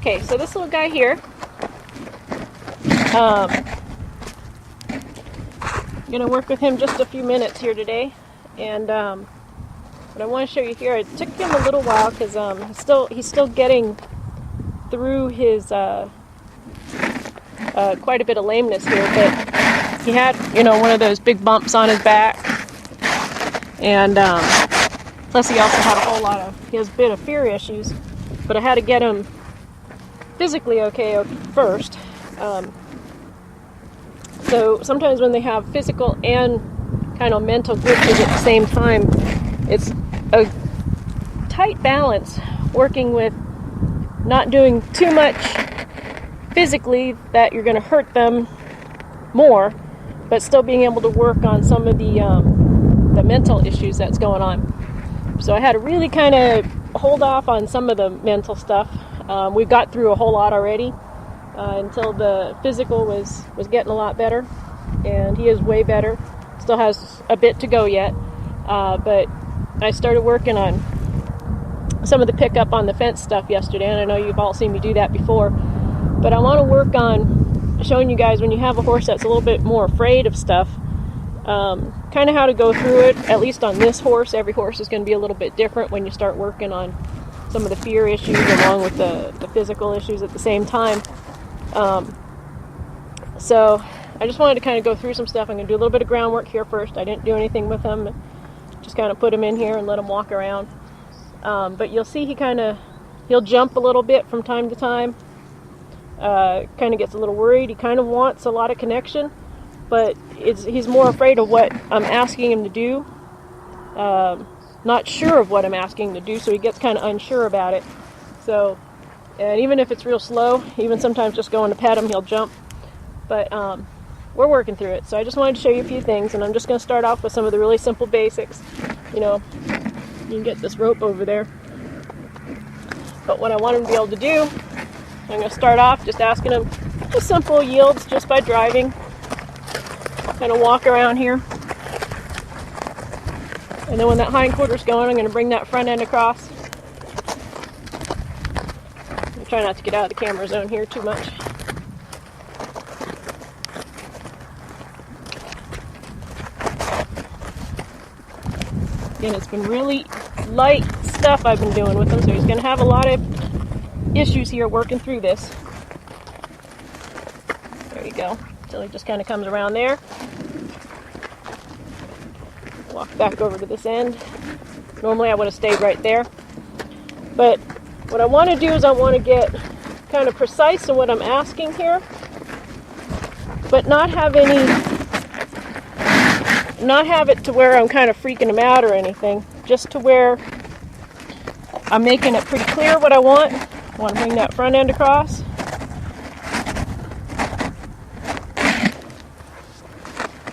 Okay, so this little guy here, I'm going to work with him just a few minutes here today, and what I want to show you here, it took him a little while because he's still getting through his quite a bit of lameness here, but he had, one of those big bumps on his back, and plus he also had he has a bit of fear issues, but I had to get him physically okay first. So sometimes when they have physical and kind of mental glitches at the same time, it's a tight balance working with not doing too much physically that you're going to hurt them more, but still being able to work on some of the mental issues that's going on. So I had to really kind of hold off on some of the mental stuff. We got through a whole lot already until the physical was getting a lot better, and he is way better. Still has a bit to go yet, but I started working on some of the pickup on the fence stuff yesterday, and I know you've all seen me do that before, but I want to work on showing you guys when you have a horse that's a little bit more afraid of stuff, kind of how to go through it. At least on this horse, every horse is going to be a little bit different when you start working on some of the fear issues along with the physical issues at the same time. So I just wanted to kind of go through some stuff. I'm going to do a little bit of groundwork here first. I didn't do anything with him, just kind of put him in here and let him walk around. But you'll see he'll jump a little bit from time to time, kind of gets a little worried. He kind of wants a lot of connection, but he's more afraid of what I'm asking him to do, not sure of what I'm asking him to do, so he gets kind of unsure about it. So, and even if it's real slow, even sometimes just going to pet him, he'll jump. But we're working through it. So I just wanted to show you a few things, and I'm just going to start off with some of the really simple basics. You can get this rope over there. But what I want him to be able to do, I'm going to start off just asking him just simple yields just by driving. Kind of walk around here. And then when that hindquarter's going, I'm going to bring that front end across. I'm trying not to get out of the camera zone here too much. Again, it's been really light stuff I've been doing with him, so he's going to have a lot of issues here working through this. There you go. So he just kind of comes around there. Walk back over to this end. Normally I would have stayed right there. But what I want to do is I want to get kind of precise in what I'm asking here, but not have it to where I'm kind of freaking him out or anything. Just to where I'm making it pretty clear what I want. I want to bring that front end across.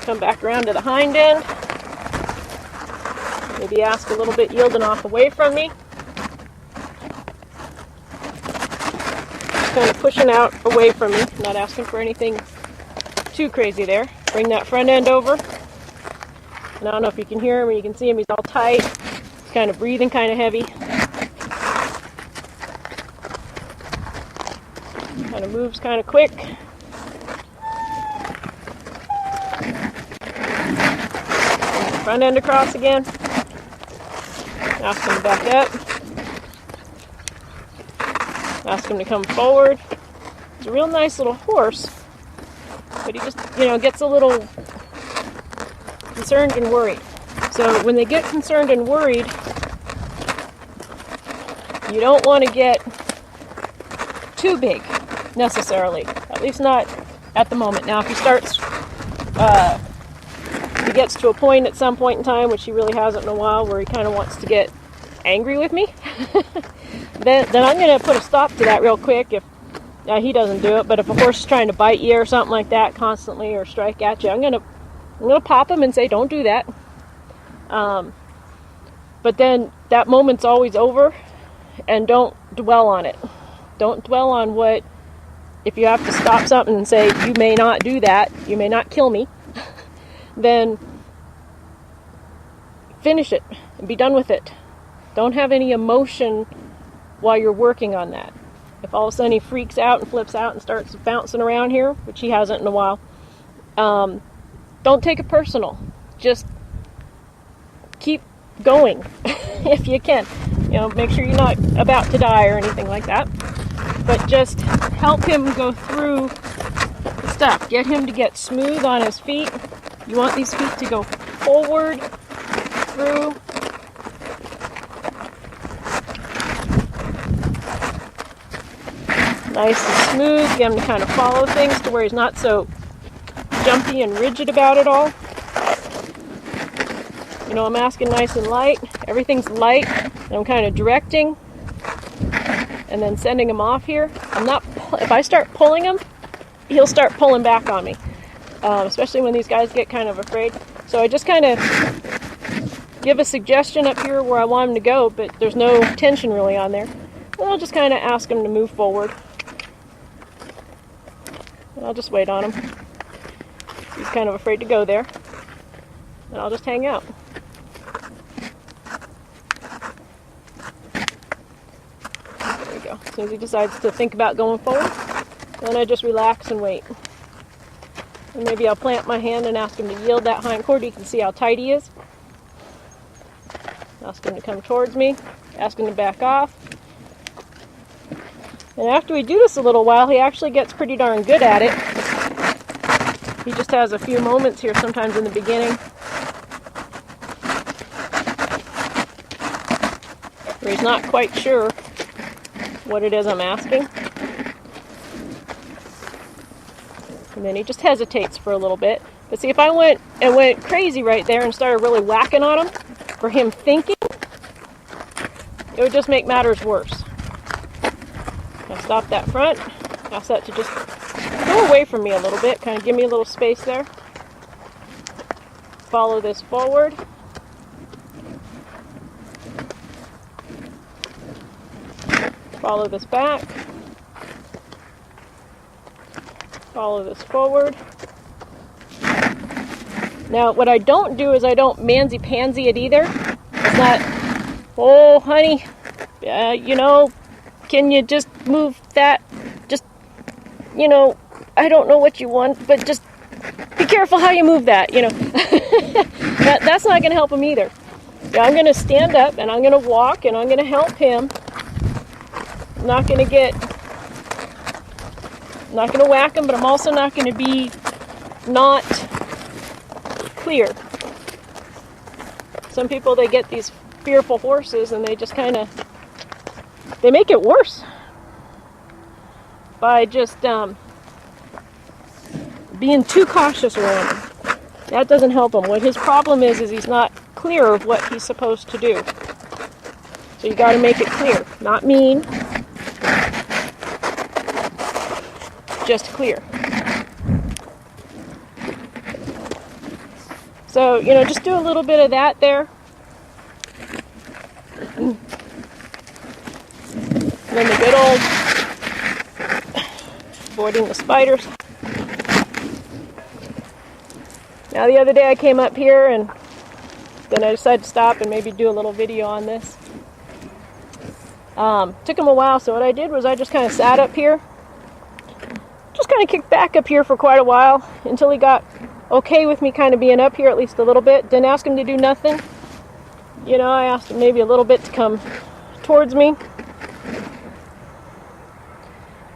Come back around to the hind end. Maybe ask a little bit yielding off away from me. Just kind of pushing out away from me. Not asking for anything too crazy there. Bring that front end over. And I don't know if you can hear him or you can see him. He's all tight. He's kind of breathing kind of heavy. Kind of moves kind of quick. Front end across again. Ask him to back up. Ask him to come forward. He's a real nice little horse, but he just, gets a little concerned and worried. So when they get concerned and worried, you don't want to get too big necessarily, at least not at the moment. Now if he gets to a point at some point in time, which he really hasn't in a while, where he kind of wants to get angry with me, then I'm going to put a stop to that real quick. If he doesn't do it, but if a horse is trying to bite you or something like that constantly, or strike at you, I'm going to pop him and say, don't do that. But then that moment's always over, and don't dwell on it. Don't dwell on if you have to stop something and say, you may not do that, you may not kill me, then finish it and be done with it. Don't have any emotion while you're working on that. If all of a sudden he freaks out and flips out and starts bouncing around here, which he hasn't in a while, don't take it personal. Just keep going if you can. You know, make sure you're not about to die or anything like that. But just help him go through the stuff. Get him to get smooth on his feet. You want these feet to go forward, through. Nice and smooth. Get him to kind of follow things to where he's not so jumpy and rigid about it all. You know, I'm asking nice and light. Everything's light. And I'm kind of directing and then sending him off here. If I start pulling him, he'll start pulling back on me. Especially when these guys get kind of afraid. So I just kind of give a suggestion up here where I want him to go, but there's no tension really on there. And I'll just kind of ask him to move forward. And I'll just wait on him. He's kind of afraid to go there. And I'll just hang out. There we go. As soon as he decides to think about going forward, then I just relax and wait. And maybe I'll plant my hand and ask him to yield that hind cord. You can see how tight he is. Ask him to come towards me. Ask him to back off. And after we do this a little while, he actually gets pretty darn good at it. He just has a few moments here sometimes in the beginning where he's not quite sure what it is I'm asking. And then he just hesitates for a little bit. But see, if I went crazy right there and started really whacking on him for him thinking, it would just make matters worse. Now stop that front. Ask that to just go away from me a little bit. Kind of give me a little space there. Follow this forward. Follow this back. Follow this forward. Now, what I don't do is I don't mansy-pansy it either. It's not, oh, honey, you know, can you just move that? Just, you know, I don't know what you want, but just be careful how you move that, you know. That's not going to help him either. Yeah, I'm going to stand up, and I'm going to walk, and I'm going to help him. I'm not going to whack him, but I'm also not going to be not clear. Some people, they get these fearful horses and they just kind of, they make it worse by just being too cautious around him. That doesn't help him. What his problem is he's not clear of what he's supposed to do. So you got to make it clear. Not mean, just clear. So, you know, just do a little bit of that there. And then the good old avoiding the spiders. Now the other day I came up here and then I decided to stop and maybe do a little video on this. Took him a while, so what I did was I just kind of sat up here. Just kind of kicked back up here for quite a while until he got okay with me kind of being up here at least a little bit. Didn't ask him to do nothing. You know, I asked him maybe a little bit to come towards me.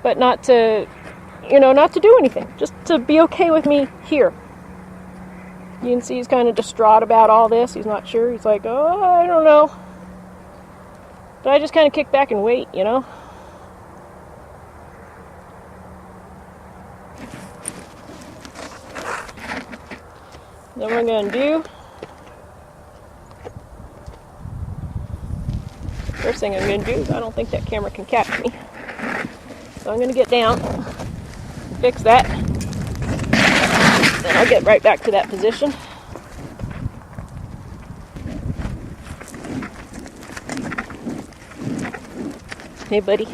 But not to, you know, not to do anything. Just to be okay with me here. You can see he's kind of distraught about all this. He's not sure. He's like, oh, I don't know. But I just kind of kick back and wait, you know. Then what I'm going to do, first thing I'm going to do is I don't think that camera can catch me. So I'm going to get down, fix that, then I'll get right back to that position. Hey buddy.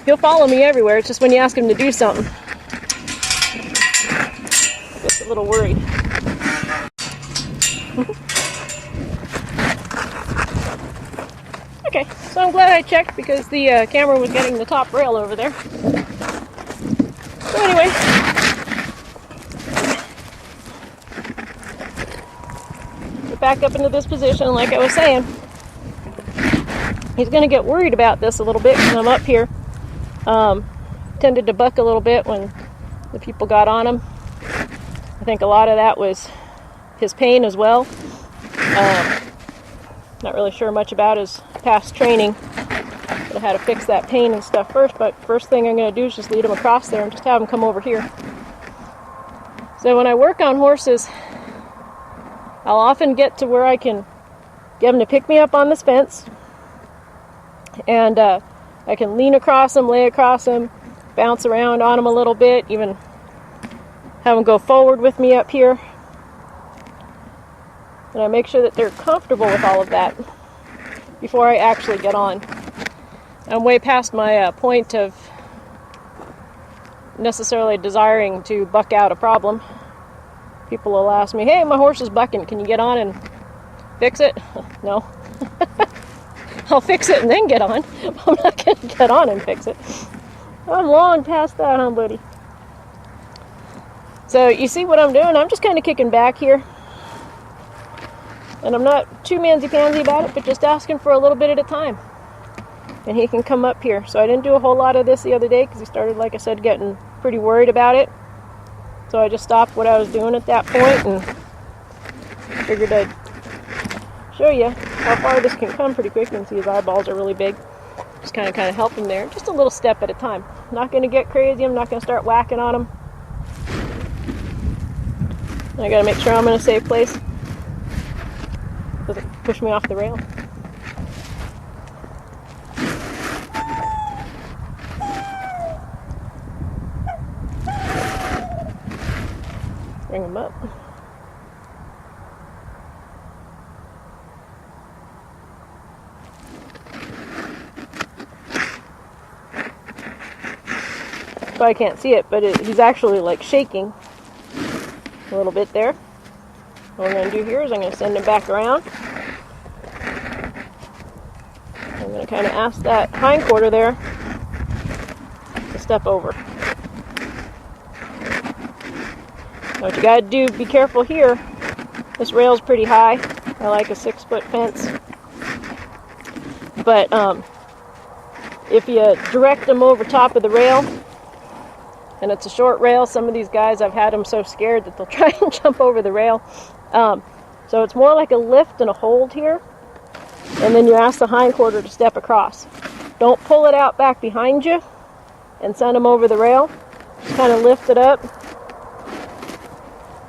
He'll follow me everywhere, it's just when you ask him to do something. Gets a little worried. Okay, So I'm glad I checked because the camera was getting the top rail over there. So anyway, get back up into this position. Like I was saying, he's going to get worried about this a little bit when I'm up here. Tended to buck a little bit when the people got on him. I think a lot of that was his pain as well. Not really sure much about his past training. But I had to fix that pain and stuff first, but first thing I'm going to do is just lead him across there and just have him come over here. So when I work on horses, I'll often get to where I can get him to pick me up on this fence, and I can lean across him, lay across him, bounce around on him a little bit, even have them go forward with me up here. And I make sure that they're comfortable with all of that before I actually get on. I'm way past my point of necessarily desiring to buck out a problem. People will ask me, hey, my horse is bucking, can you get on and fix it? No. I'll fix it and then get on. I'm not going to get on and fix it. I'm long past that, huh, buddy? So you see what I'm doing? I'm just kind of kicking back here. And I'm not too mansy-pansy about it, but just asking for a little bit at a time. And he can come up here. So I didn't do a whole lot of this the other day because he started, like I said, getting pretty worried about it. So I just stopped what I was doing at that point and figured I'd show you how far this can come pretty quick. You can see his eyeballs are really big. Just kind of help him there. Just a little step at a time. Not going to get crazy. I'm not going to start whacking on him. I got to make sure I'm in a safe place. Doesn't push me off the rail. Bring him up. Probably can't see it, but he's actually like shaking a little bit there. What I'm going to do here is I'm going to send him back around. I'm going to kind of ask that hindquarter there to step over. Now what you got to do, be careful here. This rail's pretty high. I like a 6-foot fence. But if you direct them over top of the rail, and it's a short rail, some of these guys, I've had them so scared that they'll try and jump over the rail. So it's more like a lift and a hold here. And then you ask the hindquarter to step across. Don't pull it out back behind you and send them over the rail. Just kind of lift it up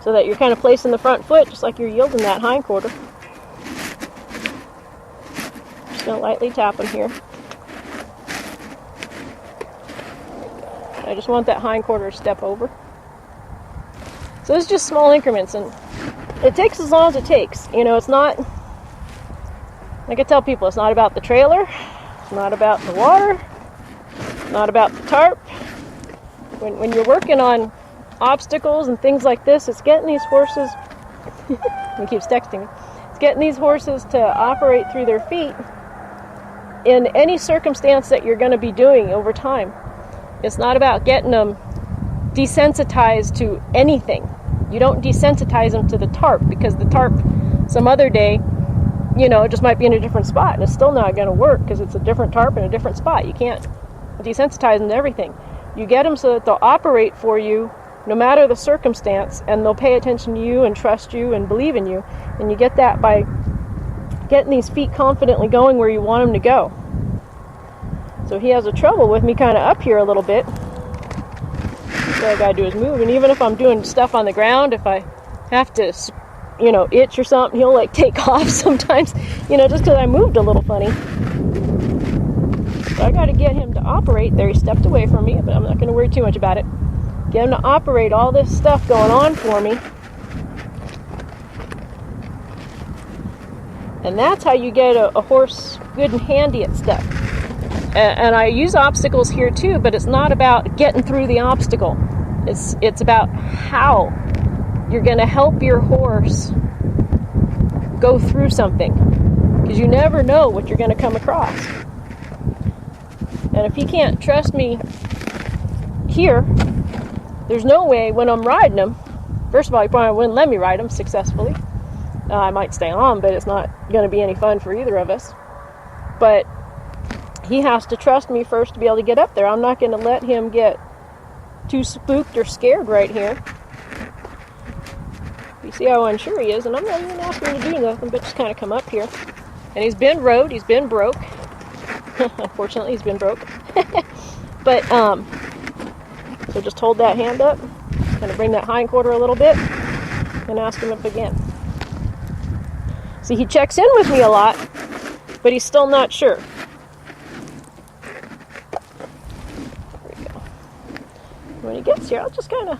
so that you're kind of placing the front foot just like you're yielding that hindquarter. Just going to lightly tap them here. I just want that hindquarter to step over. So it's just small increments, and it takes as long as it takes. You know, it's not, like I tell people, it's not about the trailer, it's not about the water, it's not about the tarp. When you're working on obstacles and things like this, it's getting these horses, he keeps texting me, it's getting these horses to operate through their feet in any circumstance that you're going to be doing over time. It's not about getting them desensitized to anything. You don't desensitize them to the tarp, because the tarp some other day, you know, it just might be in a different spot and it's still not going to work because it's a different tarp in a different spot. You can't desensitize them to everything. You get them so that they'll operate for you no matter the circumstance, and they'll pay attention to you and trust you and believe in you. And you get that by getting these feet confidently going where you want them to go. So he has a trouble with me kind of up here a little bit. So all I gotta do is move. And even if I'm doing stuff on the ground, if I have to, you know, itch or something, he'll like take off sometimes, you know, just because I moved a little funny. So I gotta get him to operate. There, he stepped away from me, but I'm not gonna worry too much about it. Get him to operate all this stuff going on for me. And that's how you get a horse good and handy at stuff. And I use obstacles here too, but it's not about getting through the obstacle. It's about how you're going to help your horse go through something, because you never know what you're going to come across. And if he can't trust me here, there's no way when I'm riding him. First of all, he probably wouldn't let me ride him successfully. I might stay on, but it's not going to be any fun for either of us. But he has to trust me first to be able to get up there. I'm not going to let him get too spooked or scared right here. You see how unsure he is, and I'm not even asking him to do nothing, but just kind of come up here. And he's been rode, he's been broke. Unfortunately, he's been broke. But, so just hold that hand up, kind of bring that hind quarter a little bit, and ask him up again. See, he checks in with me a lot, but he's still not sure. There we go. When he gets here, I'll just kind of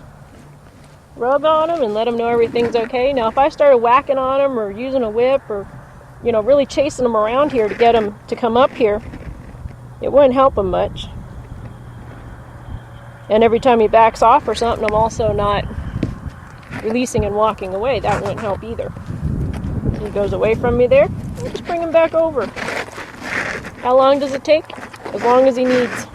rub on him and let him know everything's okay. Now, if I started whacking on him or using a whip or, you know, really chasing him around here to get him to come up here, it wouldn't help him much. And every time he backs off or something, I'm also not releasing and walking away. That wouldn't help either. He goes away from me there, I'll just bring him back over. How long does it take? As long as he needs.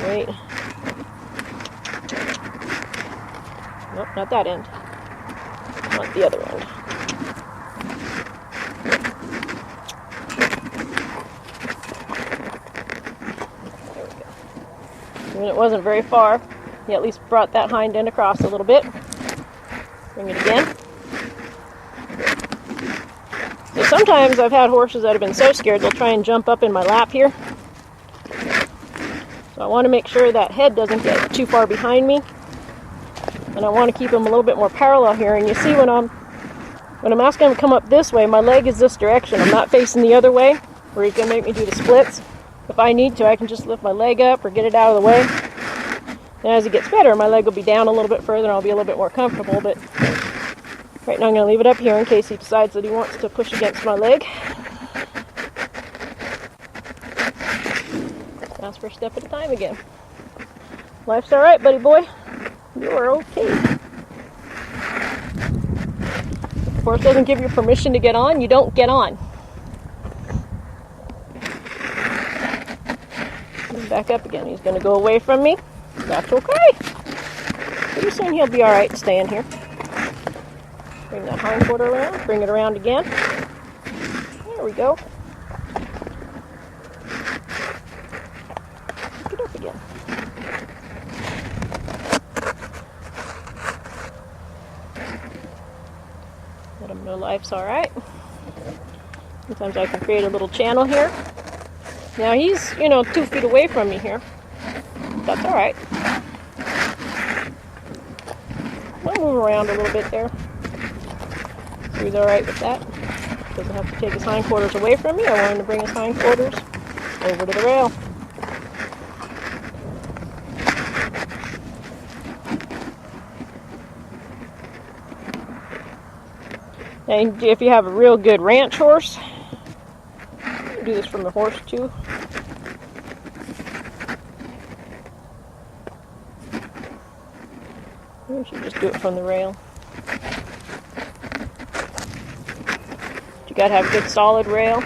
Wait. Nope, not that end. I want the other end. There we go. When it wasn't very far, he at least brought that hind end across a little bit. Bring it again. So sometimes I've had horses that have been so scared they'll try and jump up in my lap here. So I want to make sure that head doesn't get too far behind me. And I want to keep him a little bit more parallel here. And you see when I'm asking him to come up this way, my leg is this direction. I'm not facing the other way, where he's going to make me do the splits. If I need to, I can just lift my leg up or get it out of the way. And as he gets better, my leg will be down a little bit further and I'll be a little bit more comfortable. But right now I'm going to leave it up here in case he decides that he wants to push against my leg. That's for a step at a time again. Life's all right, buddy boy. You are okay. If the horse doesn't give you permission to get on, you don't get on. And back up again. He's going to go away from me. That's okay. Pretty soon he'll be all right staying here. Bring that hind quarter around. Bring it around again. There we go. Pick it up again. Let him know life's all right. Sometimes I can create a little channel here. Now he's, 2 feet away from me here. That's all right. I'll move around a little bit there. So he's all right with that. Doesn't have to take his hindquarters away from me. I want him to bring his hindquarters over to the rail. And if you have a real good ranch horse, you can do this from the horse too. You should just do it from the rail. You gotta have good solid rail.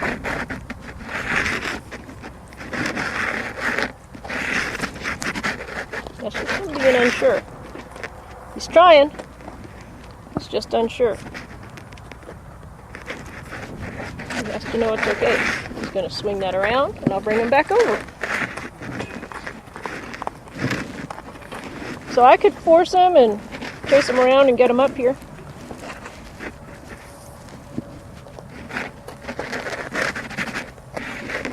That's just him being unsure. He's trying. He's just unsure. He has to know it's okay. He's gonna swing that around and I'll bring him back over. So I could force him and chase him around and get him up here.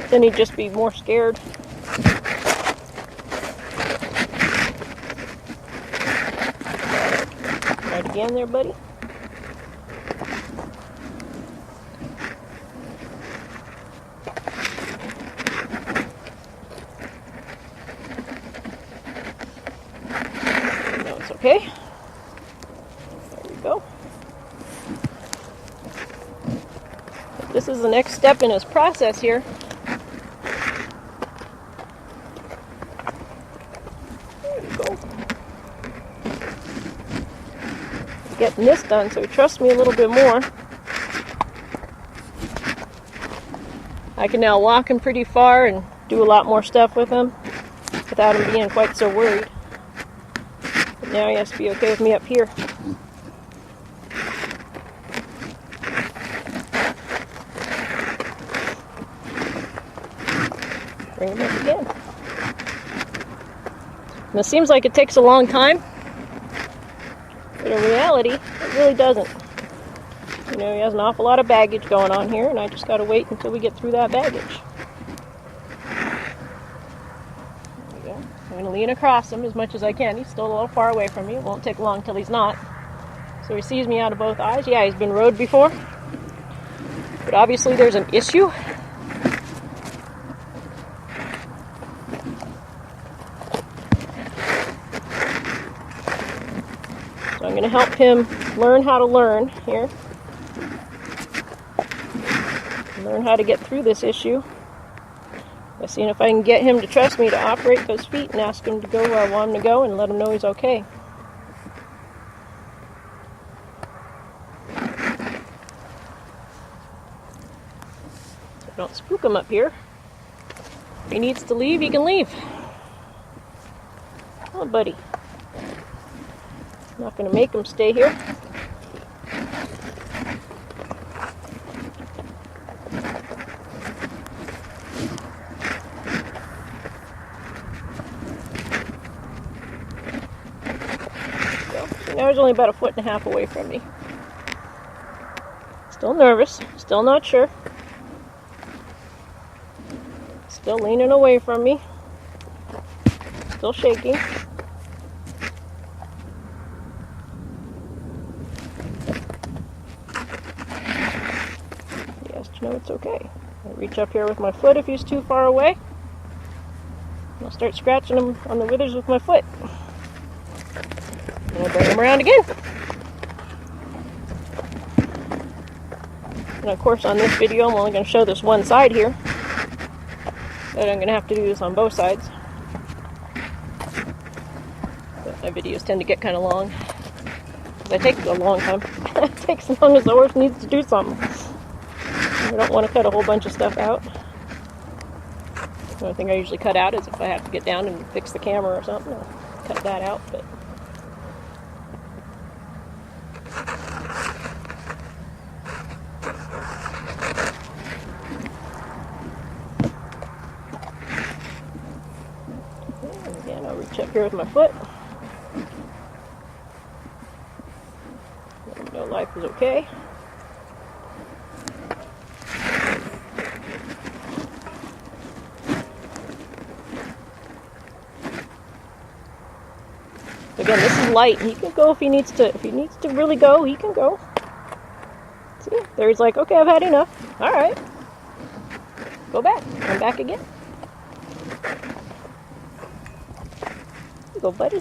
Then he'd just be more scared. Try it again there, buddy. Okay, there we go. This is the next step in his process here. There you go. getting this done, so he trusts me a little bit more. I can now walk him pretty far and do a lot more stuff with him without him being quite so worried. But now he has to be okay with me up here. Bring him up again. And it seems like it takes a long time, but in reality, it really doesn't. You know, he has an awful lot of baggage going on here, and I just gotta wait until we get through that baggage. There we go. I'm gonna lean across him as much as I can. He's still a little far away from me. It won't take long till he's not. So he sees me out of both eyes. Yeah, he's been rode before, but obviously there's an issue. So I'm gonna help him learn how to learn here. Learn how to get through this issue by seeing if I can get him to trust me to operate those feet and ask him to go where I want him to go and let him know he's okay. So don't spook him up here. If he needs to leave, he can leave. Oh, buddy. I'm not going to make him stay here. Now he's only about 1.5 feet away from me. Still nervous, still not sure. Still leaning away from me. Still shaking. He has to know it's okay. I'll reach up here with my foot if he's too far away. I'll start scratching him on the withers with my foot. And I'll bring him around again. And of course on this video I'm only going to show this one side here. But I'm going to have to do this on both sides. But my videos tend to get kind of long. They take a long time. It takes as long as the horse needs to do something. I don't want to cut a whole bunch of stuff out. The only thing I usually cut out is if I have to get down and fix the camera or something. I'll cut that out. But again, I'll reach up here with my foot. Let him know life is okay. Again, this is light. He can go if he needs to. If he needs to really go, he can go. See, there he's like, okay, I've had enough. All right, go back. Come back again. Go, buddy.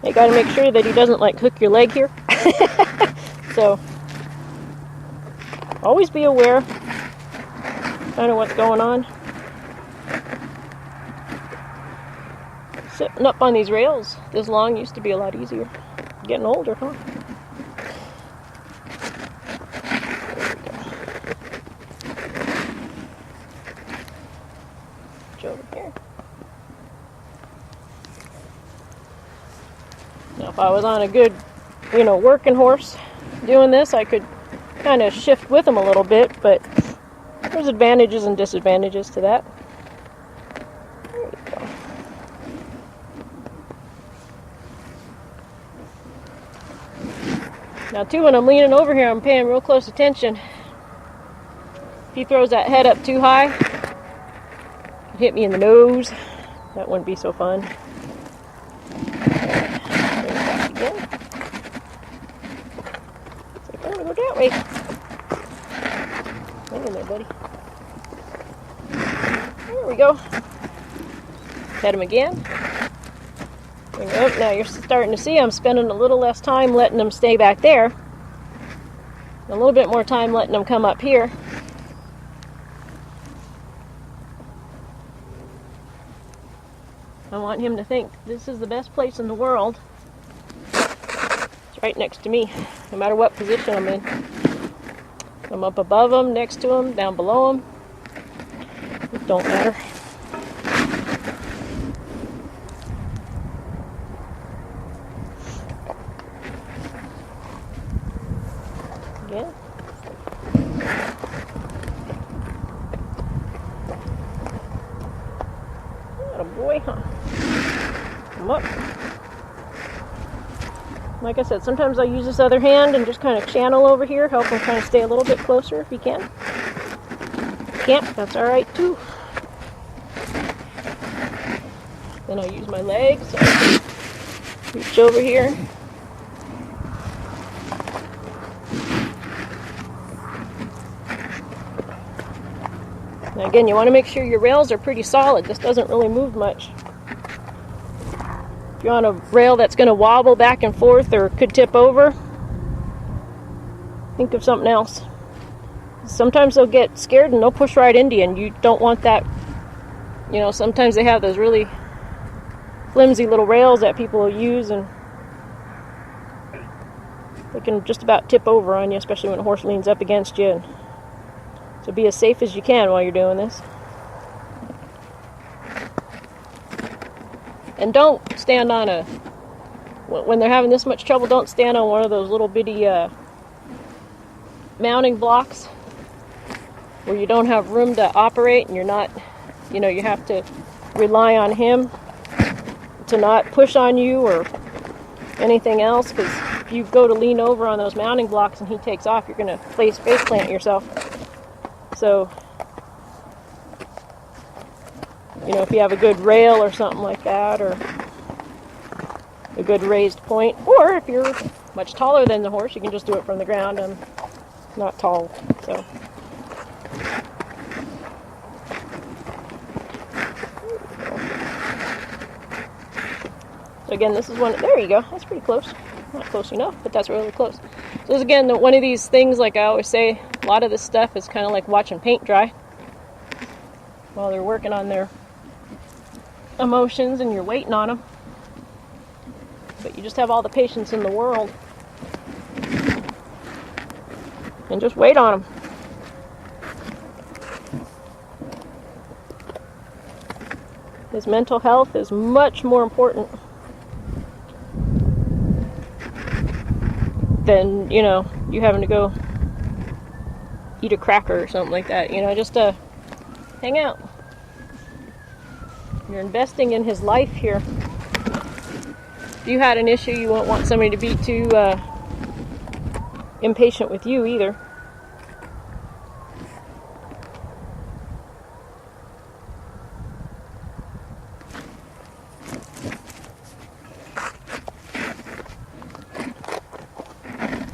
You gotta make sure that he doesn't like hook your leg here. So always be aware kind of what's going on. Sitting up on these rails this long used to be a lot easier. Getting older, huh? There we go. Over here. Now, if I was on a good, working horse doing this, I could kind of shift with him a little bit, but there's advantages and disadvantages to that. There we go. Now, too, when I'm leaning over here, I'm paying real close attention. If he throws that head up too high, it'd hit me in the nose. That wouldn't be so fun. That way. Hang in there, buddy. There we go. Pet him again. Bring him up. Now you're starting to see I'm spending a little less time letting him stay back there. A little bit more time letting him come up here. I want him to think this is the best place in the world. It's right next to me, no matter what position I'm in. I'm up above them, next to them, down below them. It don't matter. Again. Atta boy, huh? Come up. Like I said, sometimes I use this other hand and just kind of channel over here, help them kind of stay a little bit closer if you can. If you can't, that's alright too. Then I use my legs, so I can reach over here. Now again, you want to make sure your rails are pretty solid. This doesn't really move much. If you're on a rail that's going to wobble back and forth or could tip over, think of something else. Sometimes they'll get scared and they'll push right into you, and you don't want that. You know, sometimes they have those really flimsy little rails that people will use, and they can just about tip over on you, especially when a horse leans up against you. So be as safe as you can while you're doing this. And don't stand on a, when they're having this much trouble, don't stand on one of those little bitty mounting blocks where you don't have room to operate and you're not, you know, you have to rely on him to not push on you or anything else, because if you go to lean over on those mounting blocks and he takes off, you're going to face plant yourself. So, you know, if you have a good rail or something like that, or a good raised point, or if you're much taller than the horse, you can just do it from the ground. I'm not tall, so. So again, this is one, there you go, that's pretty close. Not close enough, but that's really close. So this, again, one of these things, like I always say, a lot of this stuff is kind of like watching paint dry while they're working on their emotions and you're waiting on them. But you just have all the patience in the world and just wait on them. His mental health is much more important than, you know, you having to go eat a cracker or something like that. You know, just hang out. You're investing in his life here. If you had an issue, you won't want somebody to be too impatient with you either.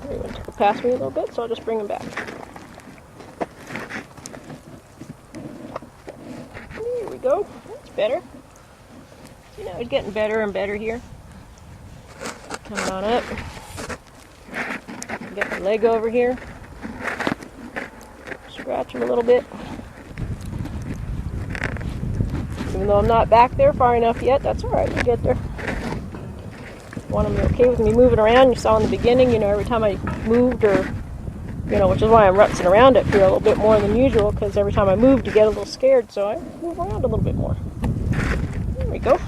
He went to go past me a little bit, so I'll just bring him back. There we go. That's better. You know, he's getting better and better here. Coming on up. Get the leg over here. Scratch him a little bit. Even though I'm not back there far enough yet, that's alright, we'll get there. Want him to be okay with me moving around. You saw in the beginning, you know, every time I moved, or, you know, which is why I'm rutzing around up here a little bit more than usual, because every time I moved, you get a little scared, so I move around a little bit more. There we go.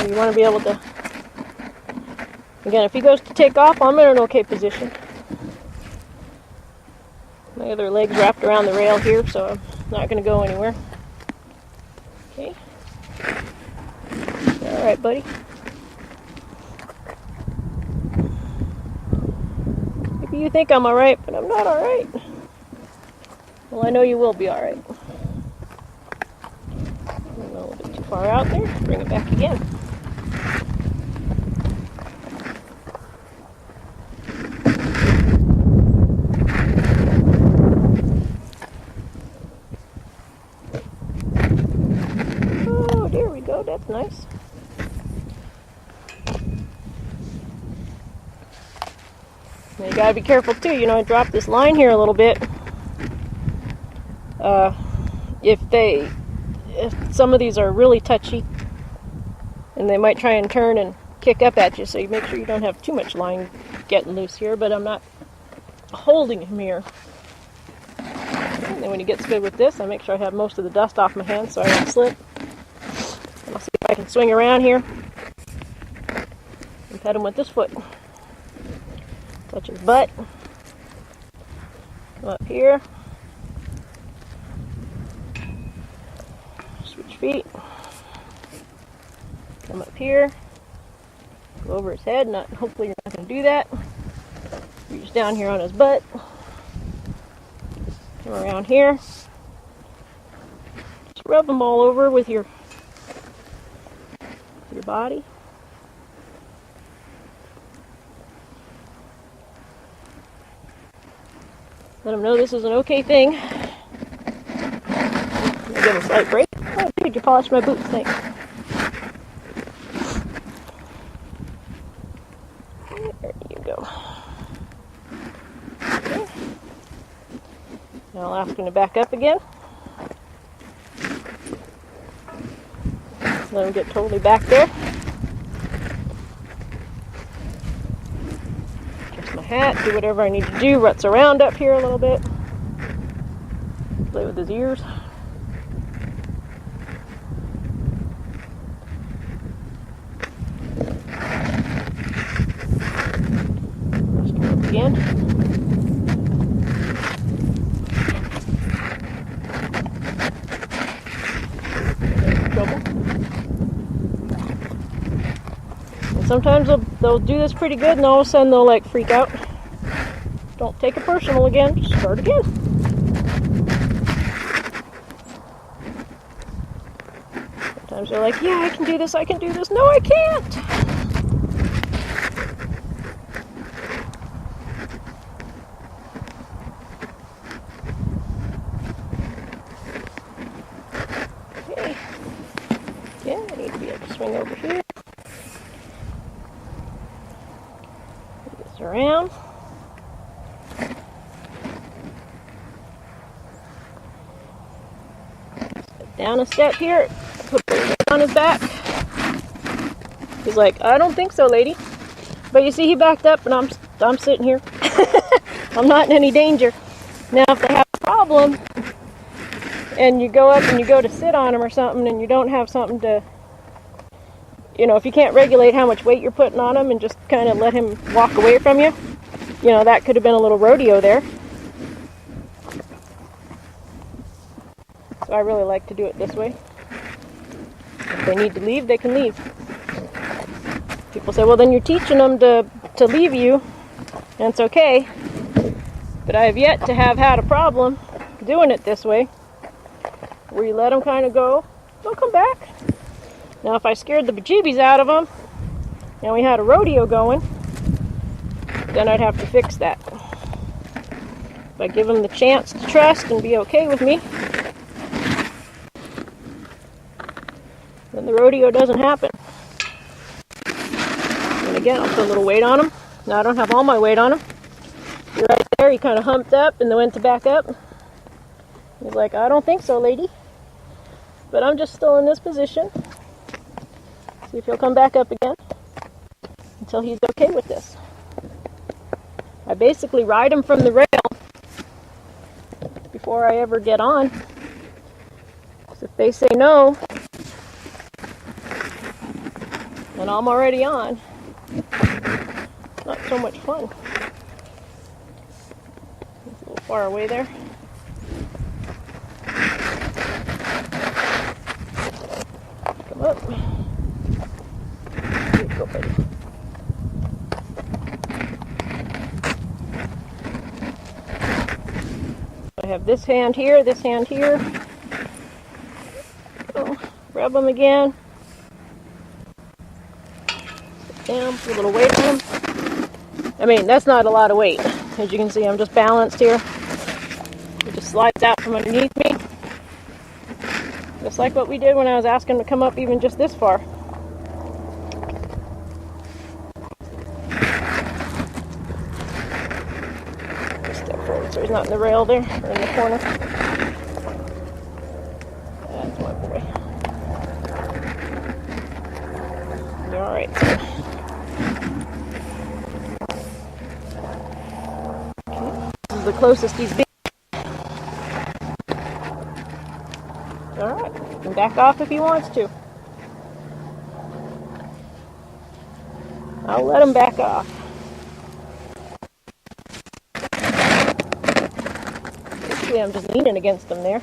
You want to be able to, again, if he goes to take off, I'm in an okay position. My other leg's wrapped around the rail here, so I'm not going to go anywhere. Okay. Alright, buddy. Maybe you think I'm alright, but I'm not alright. Well, I know you will be alright. A little bit too far out there. Bring it back again. That's nice. Now you gotta be careful too, you know, I dropped this line here a little bit. If some of these are really touchy, and they might try and turn and kick up at you, so you make sure you don't have too much line getting loose here, but I'm not holding him here. And then when he gets good with this, I make sure I have most of the dust off my hands so I don't slip. And I'll see if I can swing around here and pet him with this foot. Touch his butt. Come up here. Switch feet. Come up here. Go over his head. Hopefully you're not going to do that. Reach down here on his butt. Come around here. Just rub them all over with your body. Let them know this is an okay thing. Give them a slight break. Oh, dude, you polished my boots. Thanks. There you go. Okay. Now I'll ask him to back up again. Let him get totally back there. Adjust my hat, do whatever I need to do, ruts around up here a little bit. Play with his ears. Just go up again. Sometimes they'll do this pretty good, and all of a sudden they'll like freak out. Don't take it personal again. Just start again. Sometimes they're like, yeah, I can do this, I can do this. No, I can't. Okay. Again, I need to be able to swing over here. Around. Step down a step here. Put the weight on his back. He's like, I don't think so, lady. But you see, he backed up, and I'm sitting here. I'm not in any danger. Now, if they have a problem, and you go up and you go to sit on him or something, and you don't have something to, you know, if you can't regulate how much weight you're putting on him and just kind of let him walk away from you, you know, that could have been a little rodeo there. So I really like to do it this way. If they need to leave, they can leave. People say, well, then you're teaching them to leave you, and it's okay. But I have yet to have had a problem doing it this way, where you let them kind of go, they'll come back. Now, if I scared the bejeebies out of them, and we had a rodeo going, then I'd have to fix that. If I give them the chance to trust and be okay with me, then the rodeo doesn't happen. And again, I'll put a little weight on him. Now, I don't have all my weight on him. You're right there, he kind of humped up and then went to back up. He's like, I don't think so, lady. But I'm just still in this position. See if he'll come back up again until he's okay with this. I basically ride him from the rail before I ever get on. So if they say no, then I'm already on. Not so much fun. It's a little far away there. Come up. Go, buddy. I have this hand here, this hand here. So, rub them again. Sit down, put a little weight on them. I mean, that's not a lot of weight. As you can see, I'm just balanced here. It just slides out from underneath me. Just like what we did when I was asking him to come up even just this far. he's not in the rail there, or in the corner. That's my boy. You're alright, son. Okay, this is the closest he's been. Alright, he can back off if he wants to. I'll let him back off. Basically, I'm just leaning against him there.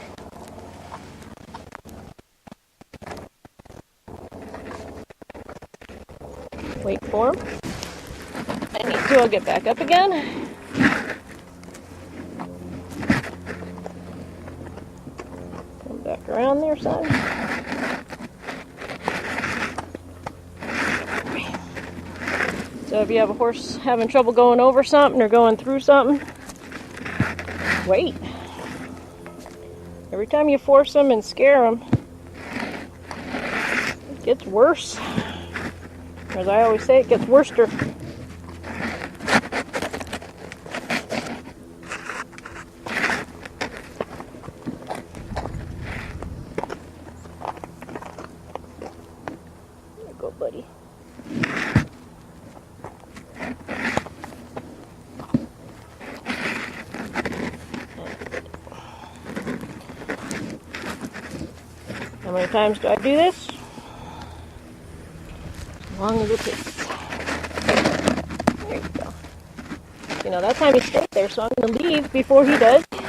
Wait for him. I need to, I'll get back up again. Come back around there, son. So if you have a horse having trouble going over something or going through something, wait. Every time you force them and scare them, it gets worse. As I always say, it gets worster. There you go, buddy. How many times do I do this? As long as it takes. There you go. You know, that time he stayed there, so I'm going to leave before he does. So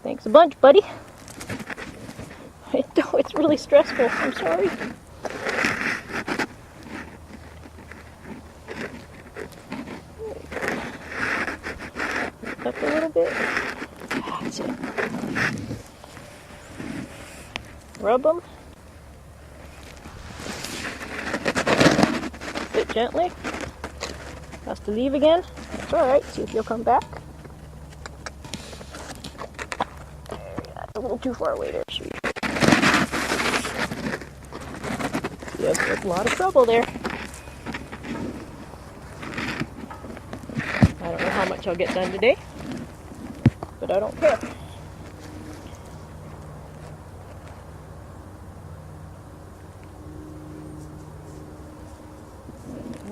thanks a bunch, buddy. It's really stressful. I'm sorry. Up a little bit. That's it. Rub them. Sit gently. Has to leave again. That's alright. See if you'll come back. That's a little too far away there, sweet. Yes, there's a lot of trouble there. I don't know how much I'll get done today, but I don't care.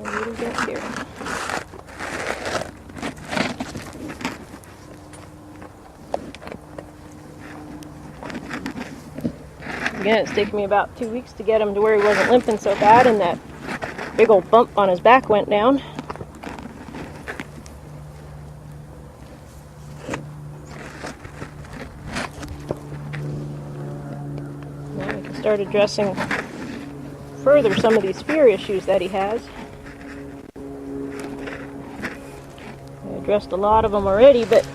I really don't care. Again, it's taken me about 2 weeks to get him to where he wasn't limping so bad, and that big old bump on his back went down. Now we can start addressing further some of these fear issues that he has. I addressed a lot of them already, but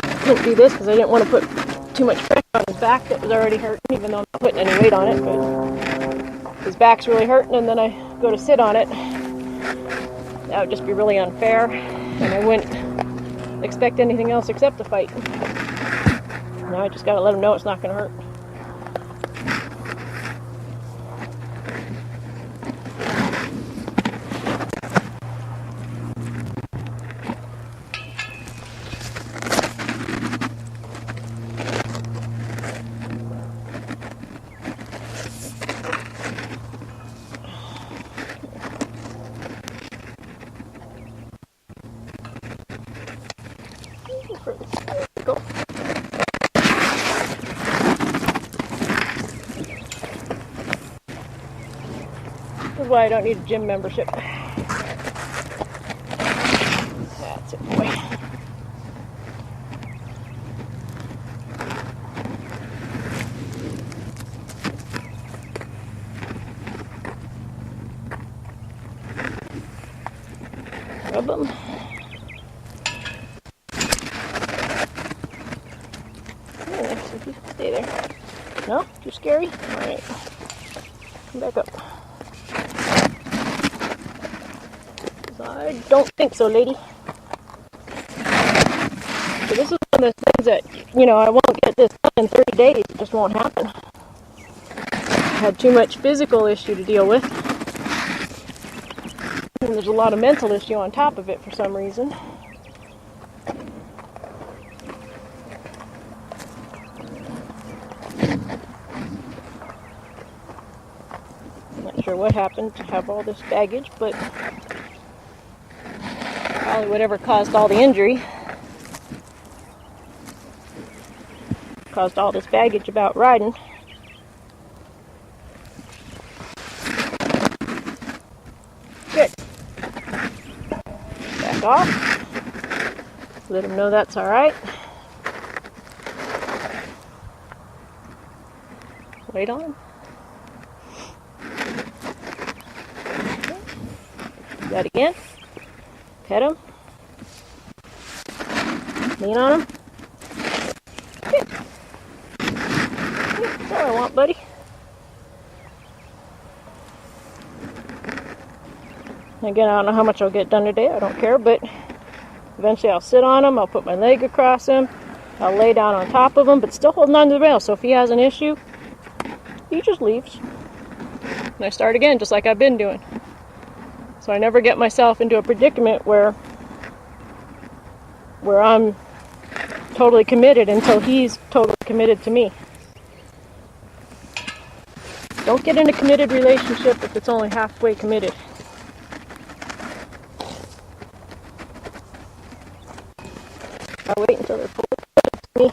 I couldn't do this because I didn't want to put too much pressure on his back that was already hurting, even though I'm not putting any weight on it, but his back's really hurting, and then I go to sit on it. That would just be really unfair, and I wouldn't expect anything else except a fight. Now I just gotta let him know it's not gonna hurt. Go. This is why I don't need a gym membership. That's it, boy. Rub them. Stay there. No? Too scary? Alright. Come back up. I don't think so, lady. So this is one of those things that, you know, I won't get this done in 30 days. It just won't happen. I had too much physical issue to deal with. And there's a lot of mental issue on top of it for some reason. I'm not sure what happened to have all this baggage, but probably whatever caused all the injury caused all this baggage about riding. Good. Back off. Let him know that's alright. Wait on him. Do that again. Pet him. Lean on him. Good. That's all I want, buddy. Again, I don't know how much I'll get done today. I don't care, but eventually I'll sit on him. I'll put my leg across him. I'll lay down on top of him, but still holding on to the rail. So if he has an issue, he just leaves. And I start again, just like I've been doing. So I never get myself into a predicament where I'm totally committed until he's totally committed to me. Don't get in a committed relationship if it's only halfway committed. I wait until they're fully committed to me.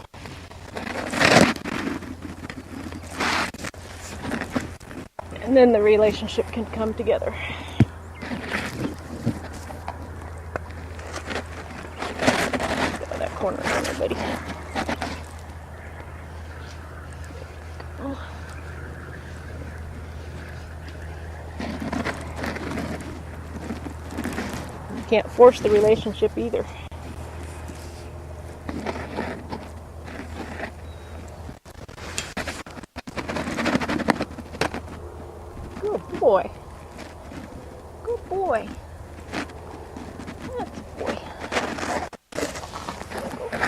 And then the relationship can come together. Get that corner on there, buddy. You can't force the relationship either. Good boy. Good boy. That's a boy.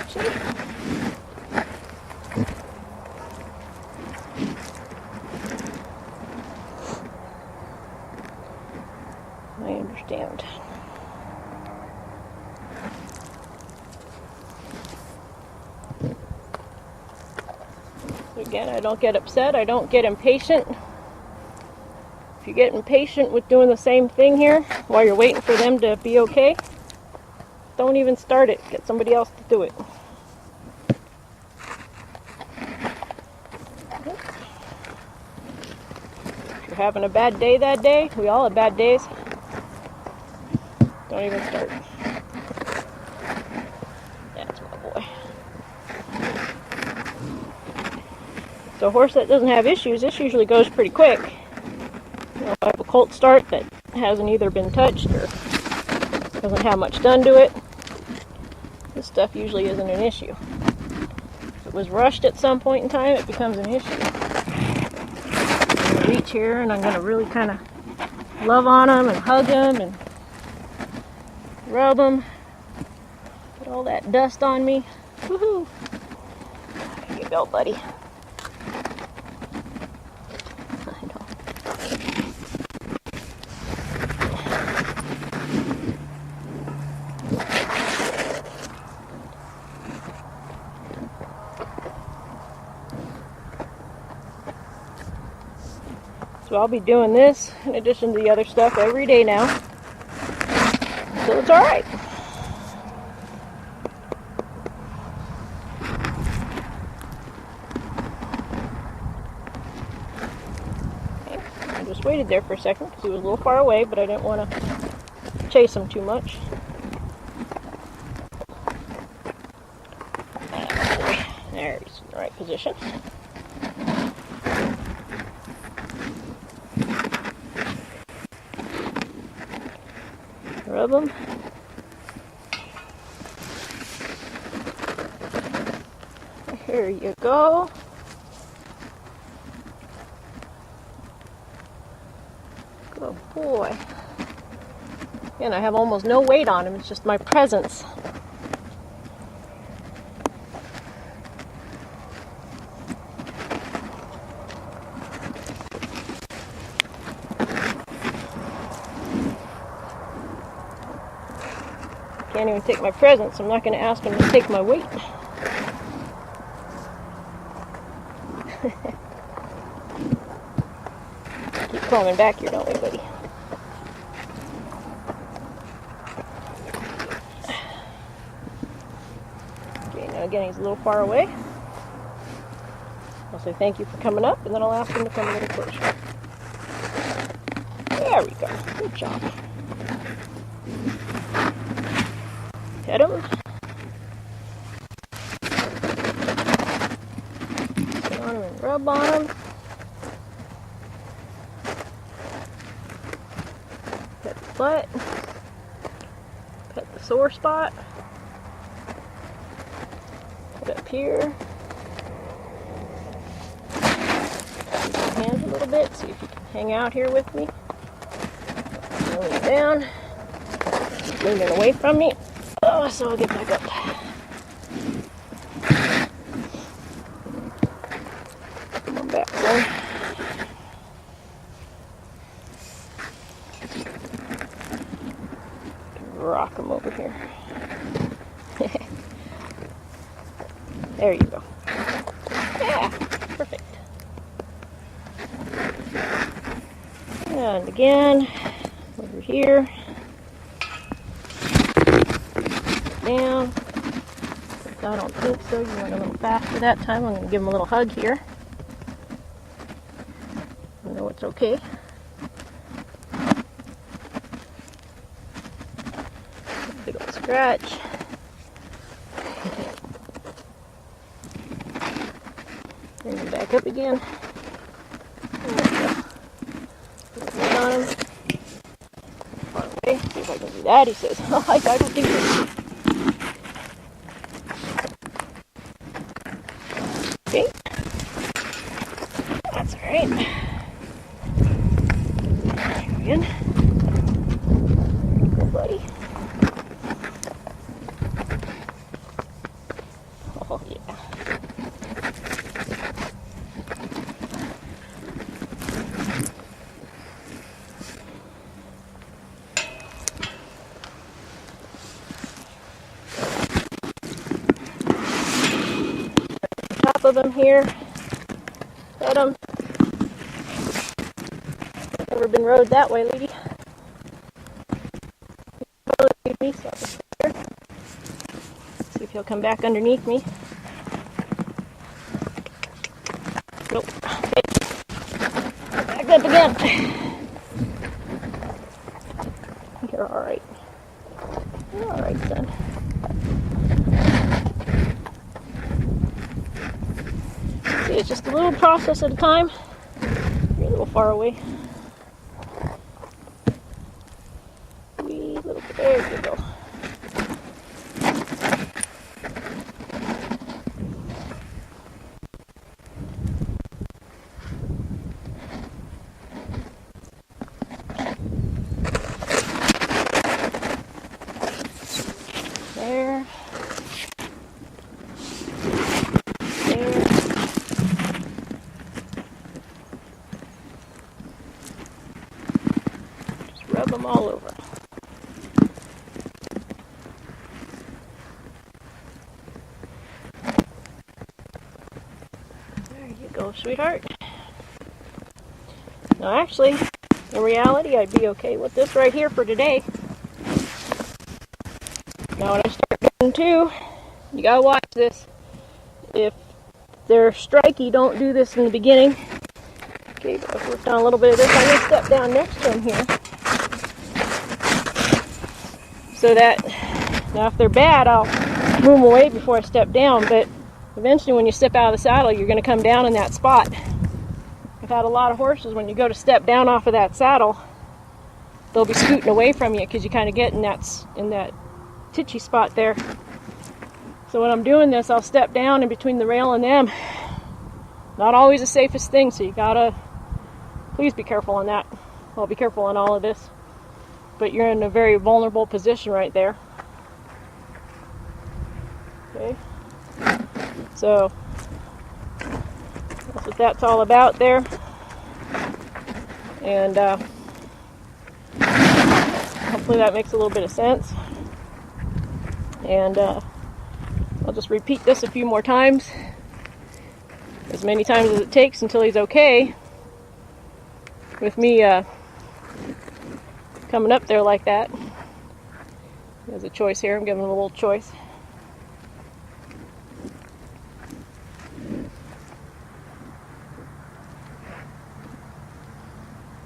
See? I understand. Again, I don't get upset. I don't get impatient. If you get impatient with doing the same thing here while you're waiting for them to be okay, don't even start it. Get somebody else to do it. If you're having a bad day that day, we all have bad days, don't even start. That's my boy. So a horse that doesn't have issues, this usually goes pretty quick. You know, if I have a colt start that hasn't either been touched or doesn't have much done to it, this stuff usually isn't an issue. If it was rushed at some point in time, it becomes an issue. I'm going to reach here and I'm going to really kind of love on him and hug him and rub him. Get all that dust on me. Woohoo! Here you go, buddy. So I'll be doing this in addition to the other stuff every day now. So it's alright. Okay. I just waited there for a second because he was a little far away, but I didn't want to chase him too much. There, he's in the right position. Rub them. Here you go. Good boy. And I have almost no weight on him, it's just my presence. can't even take my presents. I'm not going to ask him to take my weight. Keep coming back here, don't we, buddy? Okay, now again, he's a little far away. I'll say thank you for coming up, and then I'll ask him to come a little closer. There we go. Good job. Pet him. Sit on him and rub on him. Pet the butt. Pet the sore spot. Put up here. Use your hands a little bit. See if you can hang out here with me. Lean down. Leaning away from me. Oh, so I'll get back up. Come on back, son. Rock him over here. There you go. Yeah, perfect. And again, over here. Down. I don't think so. You went a little faster that time. I'm going to give him a little hug here. I know it's okay. Big old scratch. Bring him back up again. There we go. Put him on him. Far away. See if I can do that. He says, oh, I don't think so. Okay. That's alright. Again. Go, buddy. Oh, yeah. Top of them here. Pet them. Never been rode that way, lady. Me, so I'll just sit here. See if he'll come back underneath me. Nope. Okay. Back up again. You're alright. You're alright, son. See, it's just a little process at a time. You're a little far away. Wee little bit. There you go. There. There. Just rub them all over. There you go, sweetheart. Now actually, in reality, I'd be okay with this right here for today. Now when I start doing two, you gotta watch this. If they're striky, don't do this in the beginning. Okay, but I've worked on a little bit of this. I'm gonna step down next to him here. So that, now if they're bad, I'll move them away before I step down, but eventually when you step out of the saddle, you're gonna come down in that spot. I've had a lot of horses, when you go to step down off of that saddle, they'll be scooting away from you because you kind of get in that titchy spot there. So when I'm doing this, I'll step down in between the rail and them. Not always the safest thing, so you gotta please be careful on that. Well, be careful on all of this. But you're in a very vulnerable position right there. Okay. So that's what that's all about there. And hopefully that makes a little bit of sense. And I'll just repeat this a few more times, as many times as it takes until he's okay with me coming up there like that. There's a choice here. I'm giving him a little choice.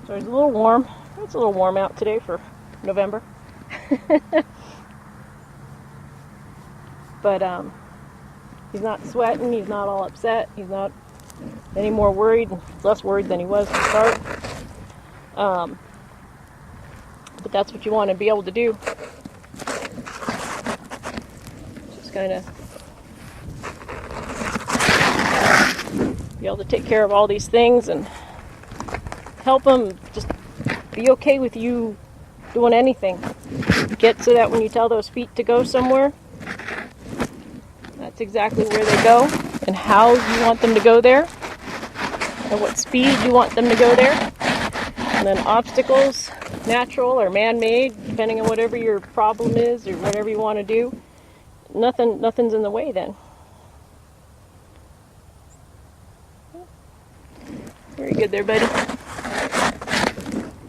So he's a little warm. It's a little warm out today for November. But he's not sweating, he's not all upset, he's not any more worried, less worried than he was to start. But that's what you want to be able to do. Just kind of be able to take care of all these things and help them just be okay with you doing anything. Get so that when you tell those feet to go somewhere, that's exactly where they go and how you want them to go there and what speed you want them to go there. And then obstacles, natural or man-made, depending on whatever your problem is or whatever you want to do, nothing's in the way then. Very good there, buddy.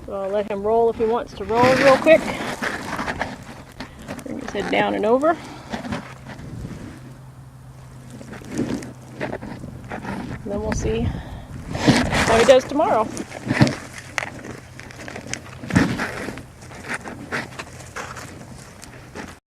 So I'll let him roll if he wants to roll real quick. Bring his head down and over. And then we'll see how he does tomorrow.